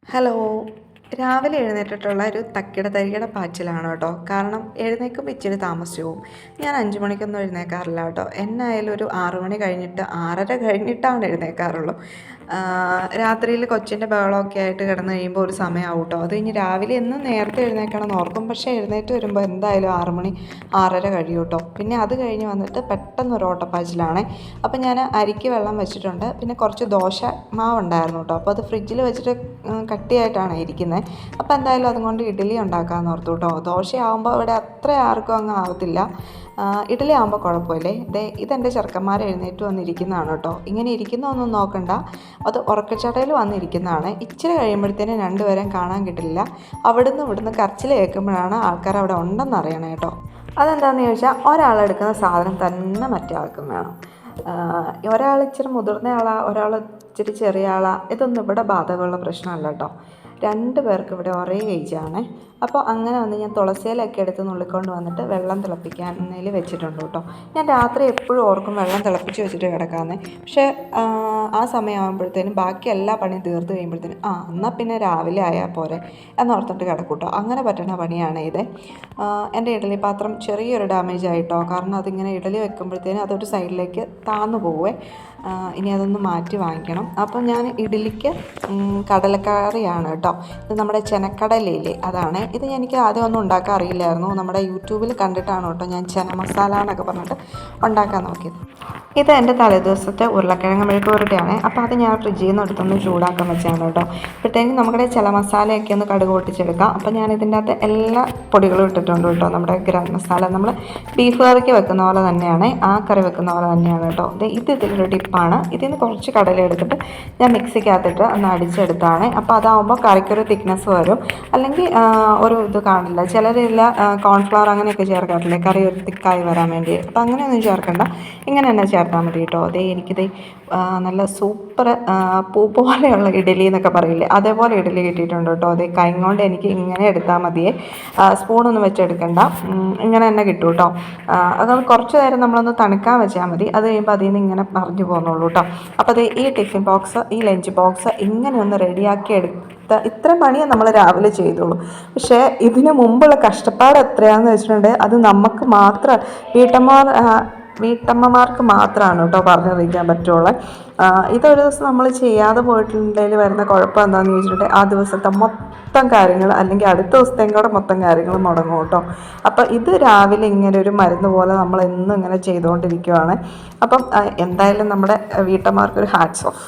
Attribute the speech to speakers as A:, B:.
A: Hello. രാവിലെ എഴുന്നേറ്റിട്ടുള്ള ഒരു തക്കിട തരികിട പാച്ചിലാണ് കേട്ടോ. കാരണം എഴുന്നേൽക്കുമ്പോൾ ഇച്ചിരി താമസിച്ചു പോവും. ഞാൻ 5 മണിക്കൊന്നും എഴുന്നേൽക്കാറില്ല കേട്ടോ. എന്നായാലും ഒരു 6 മണി കഴിഞ്ഞിട്ട് 6:30 കഴിഞ്ഞിട്ടാണ് എഴുന്നേൽക്കാറുള്ളൂ. രാത്രിയിൽ കൊച്ചിൻ്റെ ബഹളമൊക്കെ ആയിട്ട് കിടന്ന് കഴിയുമ്പോൾ ഒരു സമയമാവും കേട്ടോ. അത് കഴിഞ്ഞ് രാവിലെ എന്നും നേരത്തെ എഴുന്നേൽക്കണം എന്ന് ഓർക്കും. പക്ഷേ എഴുന്നേറ്റ് വരുമ്പോൾ എന്തായാലും 6 മണി 6:30 കഴിയും കേട്ടോ. പിന്നെ അത് കഴിഞ്ഞ് വന്നിട്ട് പെട്ടെന്നൊരു ഓട്ടപ്പാച്ചിലാണേ. അപ്പം ഞാൻ അരിക്ക് വെള്ളം വെച്ചിട്ടുണ്ട്. പിന്നെ കുറച്ച് ദോശ മാവുണ്ടായിരുന്നു കേട്ടോ. അപ്പോൾ അത് ഫ്രിഡ്ജിൽ വെച്ചിട്ട് കട്ടിയായിട്ടാണ് ഇരിക്കുന്നത്. അപ്പോൾ എന്തായാലും അതുകൊണ്ട് ഇഡ്ഡലി ഉണ്ടാക്കാമെന്ന് ഓർത്തു കേട്ടോ. ദോശയാകുമ്പോൾ ഇവിടെ അത്ര ആർക്കും അങ്ങ് ആവത്തില്ല. ഇഡ്ഡലി ആകുമ്പോൾ കുഴപ്പമില്ലേ. ഇതെൻ്റെ ചെറുക്കന്മാർ എഴുന്നേറ്റ് വന്നിരിക്കുന്നതാണ് കേട്ടോ. ഇങ്ങനെ ഇരിക്കുന്നതൊന്നും നോക്കണ്ട, അത് ഉറക്കച്ചടയിൽ വന്നിരിക്കുന്നതാണ്. ഇച്ചിരി കഴിയുമ്പോഴത്തേനും രണ്ടുപേരെയും കാണാൻ കിട്ടില്ല. ഇവിടുന്ന് കരച്ചിൽ കേൾക്കുമ്പോഴാണ് ആൾക്കാർ അവിടെ ഉണ്ടെന്ന് അറിയണം കേട്ടോ. അതെന്താണെന്ന് ചോദിച്ചാൽ ഒരാളെടുക്കുന്ന സാധനം തന്നെ മറ്റേ ആൾക്കും വേണം. ഒരാൾ ഇച്ചിരി മുതിർന്ന ആളാണ്, ഒരാൾ ഇച്ചിരി ചെറിയ ആളാണ്. ഇതൊന്നും ഇവിടെ ബാധകമുള്ള പ്രശ്നമല്ല കേട്ടോ. 2 പേർക്ക് ഇവിടെ ഒരേ ഏജാണ്. അപ്പോൾ അങ്ങനെ വന്ന് ഞാൻ തുളസിയിലൊക്കെ എടുത്ത് നുള്ളിക്കൊണ്ട് വന്നിട്ട് വെള്ളം തിളപ്പിക്കാനേൽ വെച്ചിട്ടുണ്ട് കേട്ടോ. ഞാൻ രാത്രി എപ്പോഴും ഓർക്കും വെള്ളം തിളപ്പിച്ച് വെച്ചിട്ട് കിടക്കാമെന്ന്. പക്ഷേ ആ സമയമാകുമ്പോഴത്തേനും ബാക്കി എല്ലാ പണിയും തീർത്ത് കഴിയുമ്പോഴത്തേനും എന്നാൽ പിന്നെ രാവിലെ ആയാൽ പോരെ എന്നോർത്തിട്ട് കിടക്കും കേട്ടോ. അങ്ങനെ പറ്റുന്ന പണിയാണ് ഇത്. എൻ്റെ ഇഡലി പാത്രം ചെറിയൊരു ഡാമേജ് ആയിട്ടോ. കാരണം അതിങ്ങനെ ഇഡലി വെക്കുമ്പോഴത്തേനും അതൊരു സൈഡിലേക്ക് താന്നു പോവേ. ഇനി അതൊന്ന് മാറ്റി വാങ്ങിക്കണം. അപ്പം ഞാൻ ഇഡലിക്ക് കടലക്കറിയാണ് കേട്ടോ. ഇത് നമ്മുടെ ചെനക്കടലയില്ലേ, അതാണ്. ഇത് എനിക്ക് ആദ്യം ഒന്നും ഉണ്ടാക്കാൻ അറിയില്ലായിരുന്നു. നമ്മുടെ യൂട്യൂബിൽ കണ്ടിട്ടാണ് കേട്ടോ ഞാൻ ചെന മസാല എന്നൊക്കെ പറഞ്ഞിട്ട് ഉണ്ടാക്കാൻ നോക്കിയത്. ഇത് എൻ്റെ തലേദിവസത്തെ ഉരുളക്കിഴങ്ങ് മെഴുക്കുവരട്ടിയാണ്. അപ്പോൾ അത് ഞാൻ ഫ്രിഡ്ജിൽ നിന്ന് എടുത്തൊന്ന് ചൂടാക്കാൻ വെച്ചാണ് കേട്ടോ. അപ്പോഴത്തേക്കും നമ്മുടെ ചില മസാലയൊക്കെ ഒന്ന് കടുക് പൊട്ടിച്ചെടുക്കാം. അപ്പോൾ ഞാൻ ഇതിൻ്റെ അകത്ത് എല്ലാ പൊടികളും ഇട്ടിട്ടുണ്ട് കേട്ടോ. നമ്മുടെ ഗരം മസാല നമ്മൾ ബീഫ് കറിക്ക് വെക്കുന്ന പോലെ തന്നെയാണ്, ആ കറി വെക്കുന്ന പോലെ തന്നെയാണ് കേട്ടോ. ഇതിലൊരു ടിപ്പാണ്. ഇതിൽ നിന്ന് കുറച്ച് കടല എടുത്തിട്ട് ഞാൻ മിക്സിക്കകത്തിട്ട് ഒന്ന് അടിച്ചെടുത്താണ്. അപ്പോൾ അതാകുമ്പോൾ കറിക്കൊരു തിക്നെസ് വരും. അല്ലെങ്കിൽ ഒരു ഇത് കാണില്ല. ചിലരില്ല കോൺഫ്ലവർ അങ്ങനെയൊക്കെ ചേർക്കാറില്ലേ കറി ഒരു തിക്കായി വരാൻ വേണ്ടി. അപ്പോൾ അങ്ങനെയൊന്നും ചേർക്കണ്ട, ഇങ്ങനെ തന്നെ ചേർത്താൽ മതി കേട്ടോ. എനിക്കിത് നല്ല സൂപ്പർ പൂ പോലെയുള്ള ഇഡലി എന്നൊക്കെ പറയില്ലേ, അതേപോലെ ഇഡലി കിട്ടിയിട്ടുണ്ട് കേട്ടോ. കൈ കൊണ്ട് എനിക്ക് ഇങ്ങനെ എടുത്താൽ മതിയേ, സ്പൂണൊന്നും വെച്ചെടുക്കണ്ട, ഇങ്ങനെ തന്നെ കിട്ടും കേട്ടോ. അതുകൊണ്ട് കുറച്ച് നേരം നമ്മളൊന്ന് തണുക്കാൻ വെച്ചാൽ മതി. അത് കഴിയുമ്പോൾ അതിൽ നിന്ന് ഇങ്ങനെ പറഞ്ഞു പോകുന്നുള്ളൂ കേട്ടോ. അപ്പോൾ ഈ ടിഫിൻ ബോക്സ്, ഈ ലഞ്ച് ബോക്സ് ഇങ്ങനെ ഒന്ന് റെഡിയാക്കി ഇത്ര പണിയേ നമ്മൾ രാവിലെ ചെയ്തോളൂ. പക്ഷേ ഇതിന് മുമ്പുള്ള കഷ്ടപ്പാട് എത്രയാണെന്ന് വെച്ചിട്ടുണ്ടെങ്കിൽ അത് നമുക്ക് മാത്രം വീട്ടമ്മമാർക്ക് മാത്രമാണ് കേട്ടോ പറഞ്ഞറിയിക്കാൻ പറ്റുള്ളൂ. ഇതൊരു ദിവസം നമ്മൾ ചെയ്യാതെ പോയിട്ടുണ്ടെങ്കിൽ വരുന്ന കുഴപ്പം എന്താണെന്ന് ചോദിച്ചിട്ടുണ്ടെങ്കിൽ ആ ദിവസത്തെ മൊത്തം കാര്യങ്ങൾ അല്ലെങ്കിൽ അടുത്ത ദിവസത്തേയും കൂടെ മൊത്തം കാര്യങ്ങൾ മുടങ്ങും കേട്ടോ. അപ്പോൾ ഇത് രാവിലെ ഇങ്ങനെ ഒരു മരുന്ന് പോലെ നമ്മൾ എന്നും ഇങ്ങനെ ചെയ്തുകൊണ്ടിരിക്കുകയാണ്. അപ്പം എന്തായാലും നമ്മുടെ വീട്ടമ്മമാർക്കൊരു ഹാറ്റ്സ് ഓഫ്.